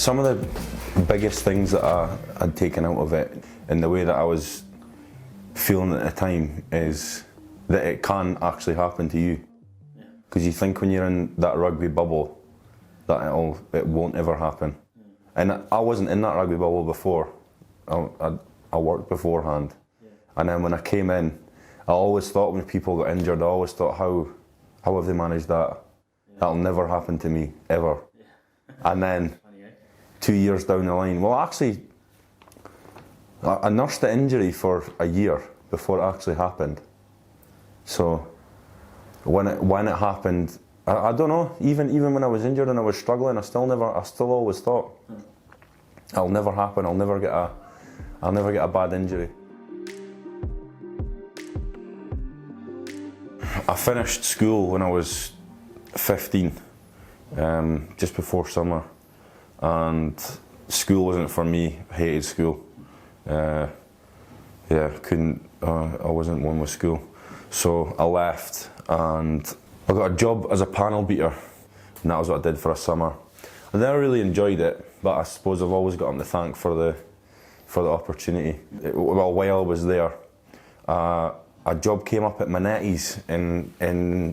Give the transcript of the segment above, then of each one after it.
some of the biggest things that I'd taken out of it, and the way that I was feeling at the time, is that it can actually happen to you. Because you think when you're in that rugby bubble that it won't ever happen. And I wasn't in that rugby bubble before. I worked beforehand. And then when I came in, I always thought when people got injured, I always thought, how have they managed that? That'll never happen to me, ever. And then 2 years down the line, well, actually, I nursed the injury for a year before it actually happened. So when it happened, I don't know, even when I was injured and I was struggling, I still always thought, it'll never happen, I'll never get a bad injury. I finished school when I was 15, just before summer, and school wasn't for me. Hated school. I wasn't one with school. So I left and I got a job as a panel beater, and that was what I did for a summer. I never really enjoyed it, but I suppose I've always got them to thank for the opportunity. While I was there, a job came up at Manetti's in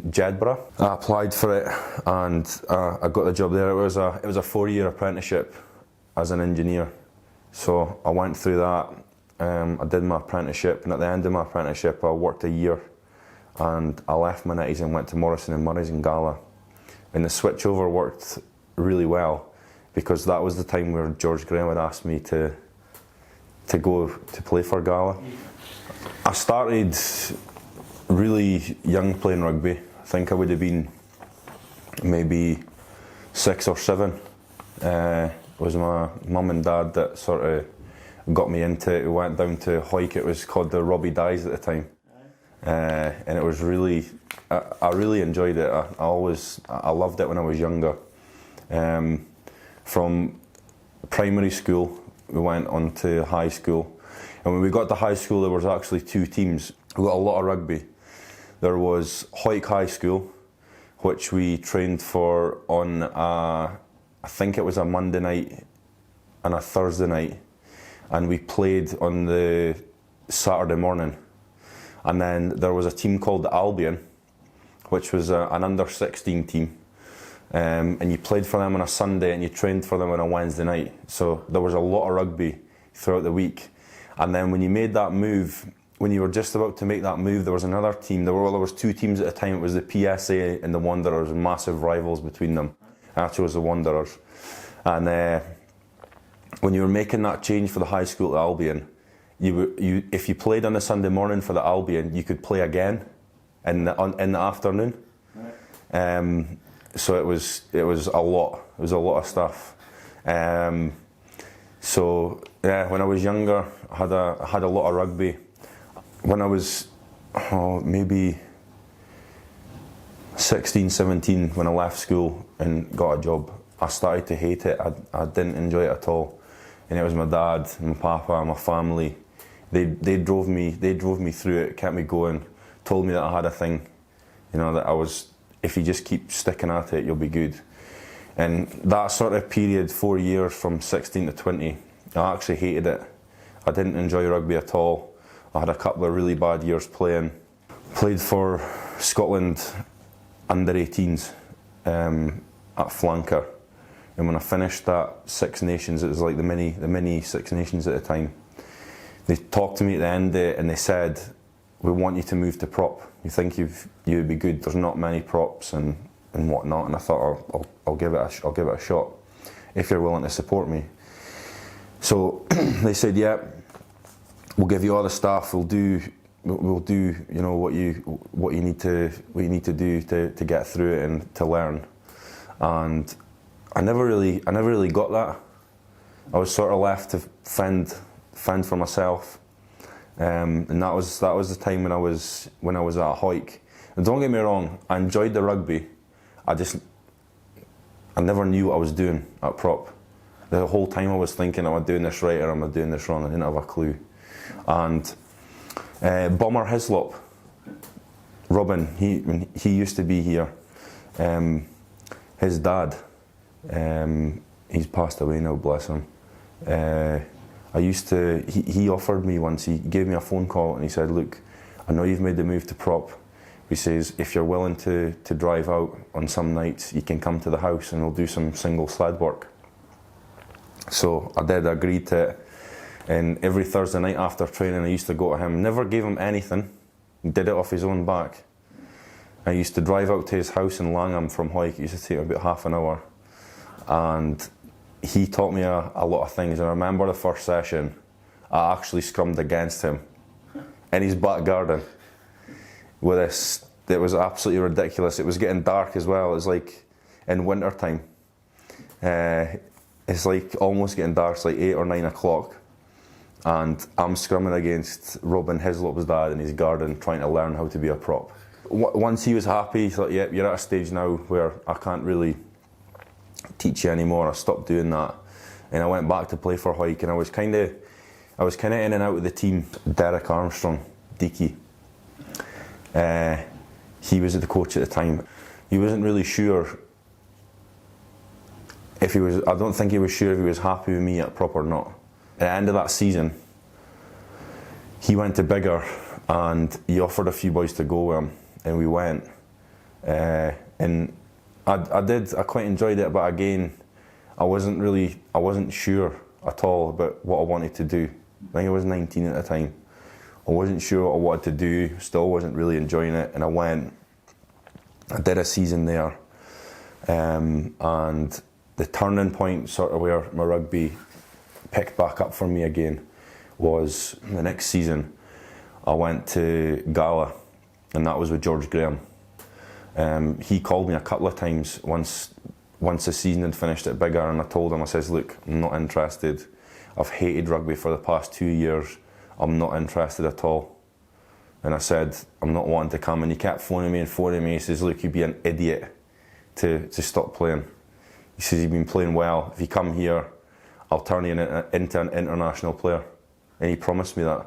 Jedburgh. I applied for it and I got the job there. It was a 4-year apprenticeship as an engineer. So I went through that. I did my apprenticeship, and at the end of my apprenticeship I worked a year, and I left Manetti's and went to Morrison and Murray's in Gala. And the switchover worked really well, because that was the time where George Graham had asked me to go to play for Gala. I started really young playing rugby. I think I would have been maybe 6 or 7. It was my mum and dad that sort of got me into it. We went down to Hoyk. It was called the Robbie Dies at the time. And it was really, I really enjoyed it. I loved it when I was younger. From primary school, we went on to high school. And when we got to high school, there was actually 2 teams. We got a lot of rugby. There was Hoyk High School, which we trained for on I think it was a Monday night and a Thursday night. And we played on the Saturday morning. And then there was a team called the Albion, which was an under-16 team. And you played for them on a Sunday and you trained for them on a Wednesday night. So there was a lot of rugby throughout the week. And then when you made that move, when you were just about to make that move, there was another team. There was 2 teams at the time. It was the PSA and the Wanderers, massive rivals between them. I chose the Wanderers. And when you were making that change for the high school to Albion, if you played on a Sunday morning for the Albion, you could play again in the afternoon. Right. So it was a lot. It was a lot of stuff. So yeah, when I was younger, I had a lot of rugby. When I was maybe 16, 17, when I left school and got a job, I started to hate it. I didn't enjoy it at all. And it was my dad, my papa, my family. They drove me through it, kept me going, told me that I had a thing, that if you just keep sticking at it, you'll be good. And that sort of period, 4 years from 16 to 20, I actually hated it. I didn't enjoy rugby at all. I had a couple of really bad years playing. Played for Scotland under 18s at flanker. And when I finished that Six Nations, it was like the mini Six Nations at the time. They talked to me at the end of it and they said, "We want you to move to prop. You think you'd be good. There's not many props and whatnot." And I thought, I'll give it a shot if you're willing to support me. So they said, "Yeah, we'll give you all the stuff. We'll do what you need to do to get through it and to learn." And I never really got that. I was sort of left to fend for myself, and that was the time when I was at Hoyk. And don't get me wrong, I enjoyed the rugby. I never knew what I was doing at prop. The whole time I was thinking, am I doing this right or am I doing this wrong? I didn't have a clue. And Bomber Hislop, Robin, he used to be here. His dad he's passed away now, bless him. He offered me once, he gave me a phone call and he said, look, I know you've made the move to prop. He says, if you're willing to drive out on some nights, you can come to the house and we'll do some single sled work. So I did, I agreed to it. And every Thursday night after training, I used to go to him. Never gave him anything. He did it off his own back. I used to drive out to his house in Langham from Hawick. It used to take about half an hour. And he taught me a lot of things. And I remember the first session, I actually scrummed against him in his back garden. With this, it was absolutely ridiculous. It was getting dark as well. It was like in winter time. It's like almost getting dark. It's like 8 or 9 o'clock. And I'm scrumming against Robin Hislop's dad in his garden trying to learn how to be a prop. Once he was happy, he thought, yep, you're at a stage now where I can't really teach you anymore. I stopped doing that. And I went back to play for Hawick, and I was kind of in and out of the team. Derek Armstrong, Deaky, he was the coach at the time. He wasn't really sure if he was, I don't think he was sure if he was happy with me at prop or not. At the end of that season, he went to Biggar and he offered a few boys to go with him, and we went. And I quite enjoyed it, but again, I wasn't sure at all about what I wanted to do. I think I was 19 at the time. I wasn't sure what I wanted to do, still wasn't really enjoying it, and I went. I did a season there, and the turning point sort of where my rugby picked back up for me again was the next season. I went to Gala, and that was with George Graham. He called me a couple of times once the season had finished at Biggar, and I told him, I says, look, I'm not interested. I've hated rugby for the past 2 years. I'm not interested at all. And I said, I'm not wanting to come. And he kept phoning me. He says, look, you'd be an idiot to stop playing. He says, you've been playing well. If you come here, I'll turn you into an international player. And he promised me that.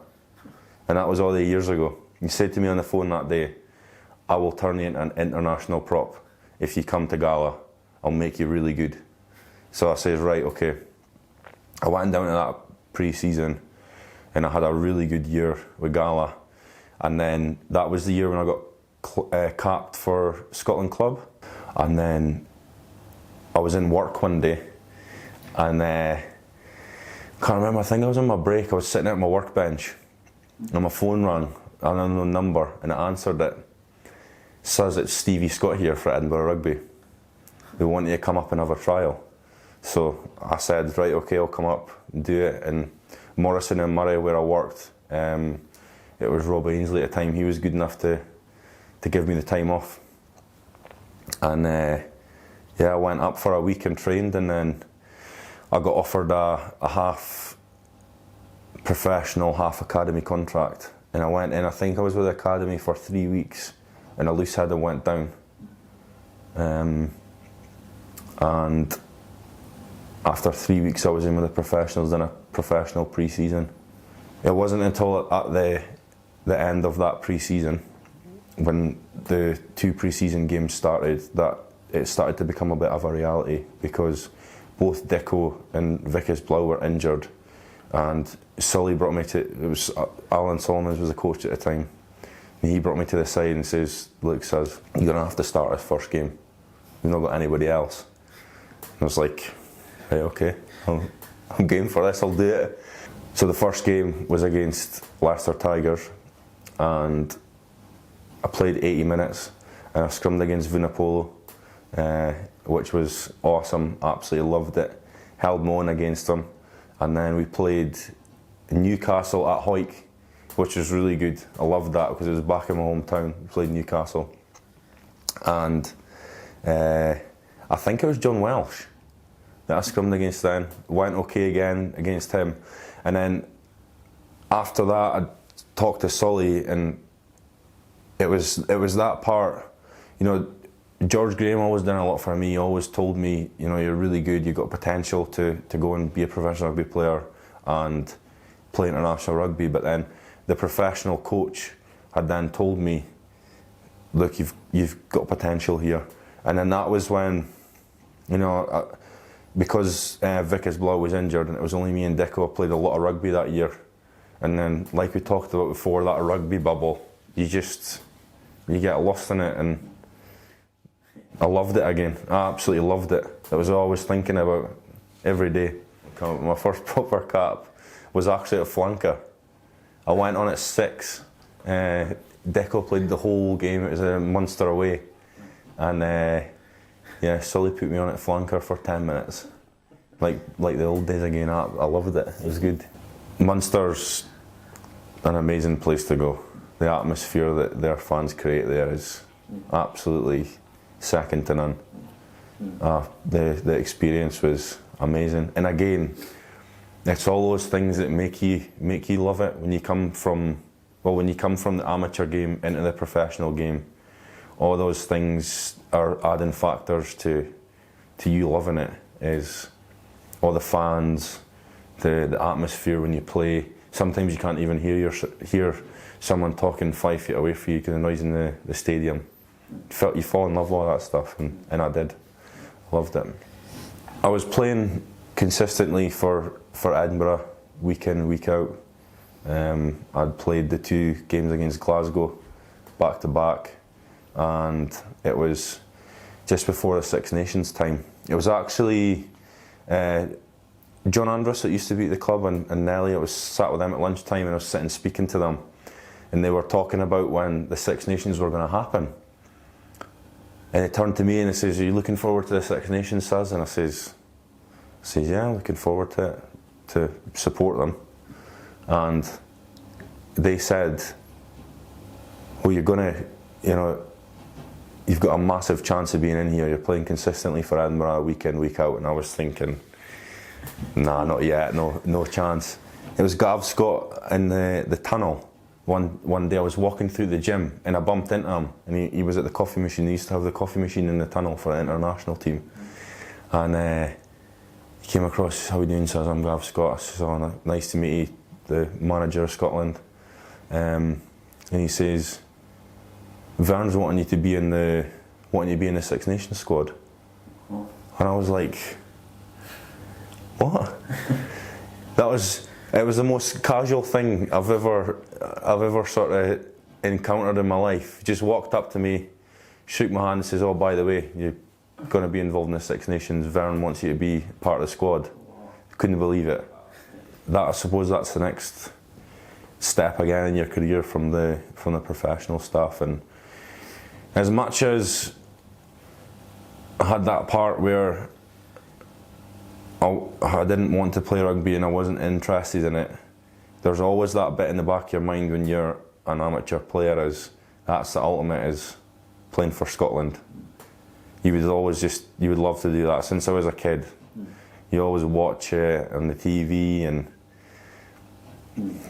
And that was all the years ago. He said to me on the phone that day, I will turn you into an international prop. If you come to Gala, I'll make you really good. So I says, right, okay. I went down to that pre-season and I had a really good year with Gala. And then that was the year when I got capped for Scotland Club. And then I was in work one day and can't remember, I think I was on my break. I was sitting at my workbench and my phone rang, an unknown number, and I answered it. Says, it's Stevie Scott here for Edinburgh Rugby. They want you to come up and have a trial. So I said, right, okay, I'll come up and do it. And Morrison and Murray, where I worked, it was Rob Ainsley at the time. He was good enough to give me the time off. And I went up for a week and trained, and then I got offered a half professional, half academy contract. And I went in, I think I was with the academy for 3 weeks, and a loose head and went down. And after 3 weeks I was in with the professionals in a professional pre-season. It wasn't until at the end of that pre-season, when the 2 pre-season games started, that it started to become a bit of a reality, because both Dicko and Vickers Blau were injured, and Sully brought me to, it was Alan Solomons was the coach at the time, and he brought me to the side and says, look, says, you're going to have to start this first game. You've not got anybody else. And I was like, hey, okay, I'm game for this, I'll do it. So the first game was against Leicester Tigers, and I played 80 minutes, and I scrummed against Vunapolo, which was awesome, absolutely loved it. Held my own against them, and then we played Newcastle at Hawick, which was really good. I loved that because it was back in my hometown. We played Newcastle, and I think it was John Welsh that I scrummed against then. Went okay again against him, and then after that I talked to Sully, and it was that part, you know. George Graham always done a lot for me. He always told me, you know, you're really good, you've got potential to go and be a professional rugby player and play international rugby. But then the professional coach had then told me, look, you've got potential here. And then that was when, you know, because Vickers Blow was injured and it was only me and Dicko, played a lot of rugby that year. And then, like we talked about before, that rugby bubble, you get lost in it, and I loved it again. I absolutely loved it. It was all I was thinking about every day. My first proper cap was actually a flanker. I went on at 6. Dicko played the whole game. It was a Munster away. And yeah, Sully put me on at flanker for 10 minutes. Like the old days again. I loved it. It was good. Munster's an amazing place to go. The atmosphere that their fans create there is absolutely second to none. The experience was amazing, and again, it's all those things that make you love it when you come from the amateur game into the professional game. All those things are adding factors to you loving it. Is all the fans, the atmosphere when you play. Sometimes you can't even hear someone talking 5 feet away from you because of the noise in the stadium. You fall in love with all that stuff, and I did. Loved it. I was playing consistently for Edinburgh, week in, week out. I'd played the 2 games against Glasgow back to back, and it was just before the Six Nations time. It was actually John Andrus that used to be at the club, and Nelly. I was sat with them at lunchtime, and I was sitting speaking to them, and they were talking about when the Six Nations were going to happen. And it turned to me and it says, "Are you looking forward to the Six Nations, Saz?" And I says, "Yeah, I'm looking forward to it, to support them." And they said, "Well, you're gonna, you've got a massive chance of being in here. You're playing consistently for Edinburgh week in, week out." And I was thinking, nah, not yet, no chance. It was Gav Scott in the tunnel. One day I was walking through the gym and I bumped into him, and he was at the coffee machine. He used to have the coffee machine in the tunnel for the international team. And he came across, "How are you doing?" Says, "I'm Gav Scott." I says, "Oh, nice to meet you, the manager of Scotland." And he says, "Vern's wanting you to be in the Six Nations squad." And I was like, "What?" It was the most casual thing I've ever sort of encountered in my life. He just walked up to me, shook my hand and says, "Oh, by the way, you're going to be involved in the Six Nations. Vern wants you to be part of the squad." Couldn't believe it. I suppose that's the next step again in your career from the professional stuff. And as much as I had that part where I didn't want to play rugby and I wasn't interested in it, there's always that bit in the back of your mind when you're an amateur player, is that's the ultimate, is playing for Scotland. You would love to do that. Since I was a kid, you always watch it on the TV, and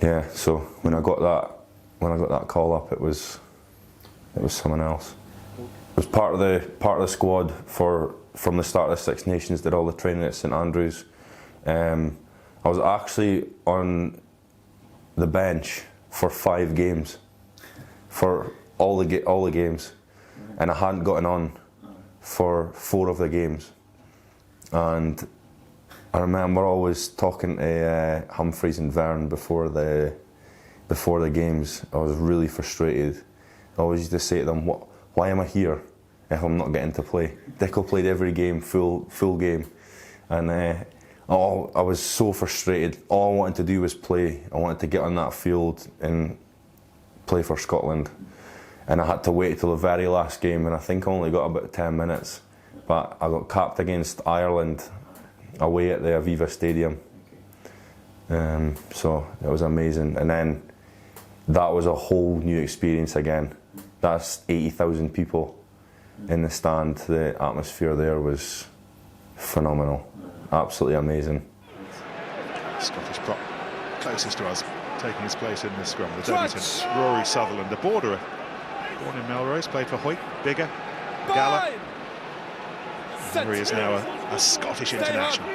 yeah. So when I got that call up, it was someone else. I was part of the squad from the start of the Six Nations. Did all the training at St Andrews. I was actually on the bench for 5 games, for all the games, and I hadn't gotten on for 4 of the games. And I remember always talking to Humphreys and Vern before the games. I was really frustrated. I always used to say to them, "Why am I here if I'm not getting to play?" Dicko played every game, full game, and I was so frustrated. All I wanted to do was play. I wanted to get on that field and play for Scotland. And I had to wait till the very last game, and I think I only got about 10 minutes. But I got capped against Ireland away at the Aviva Stadium. So it was amazing. And then that was a whole new experience again. That's 80,000 people in the stand. The atmosphere there was phenomenal. Absolutely amazing. Scottish prop closest to us, taking his place in the scrum. The debutant, Rory Sutherland, the borderer. Born in Melrose, played for Hoyt, Biggar, Gala. Rory is now a Scottish international.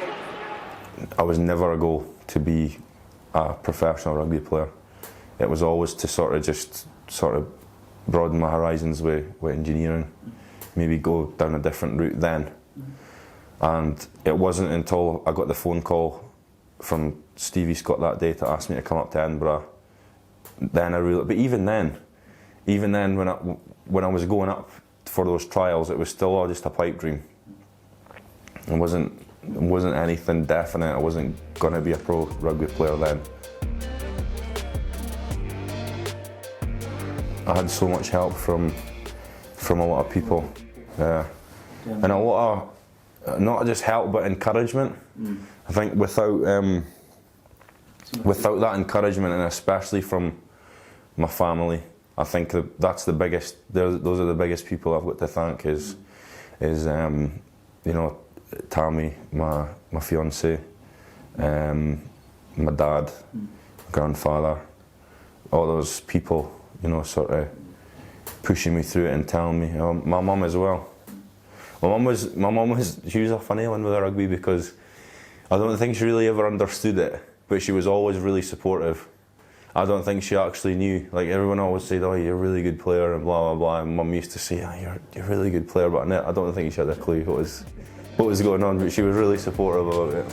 I was never a goal to be a professional rugby player. It was always to sort of broaden my horizons with engineering, maybe go down a different route then. And it wasn't until I got the phone call from Stevie Scott that day to ask me to come up to Edinburgh, then I really, but even then when I was going up for those trials, it was still all just a pipe dream. It wasn't anything definite. I wasn't going to be a pro rugby player then. I had so much help from a lot of people, and a lot of, not just help but encouragement. I think without that encouragement, and especially from my family, I think that's the biggest. Those are the biggest people I've got to thank. Is you know, Tammy, my fiance, my dad, grandfather, all those people, you know, sort of pushing me through it and telling me. My mum as well. My mum was. She was a funny one with the rugby, because I don't think she really ever understood it, but she was always really supportive. I don't think she actually knew. Like, everyone always said, "Oh, you're a really good player," and blah blah blah. And Mum used to say, "Oh, you're a really good player," but I don't think she had a clue what was going on. But she was really supportive about it.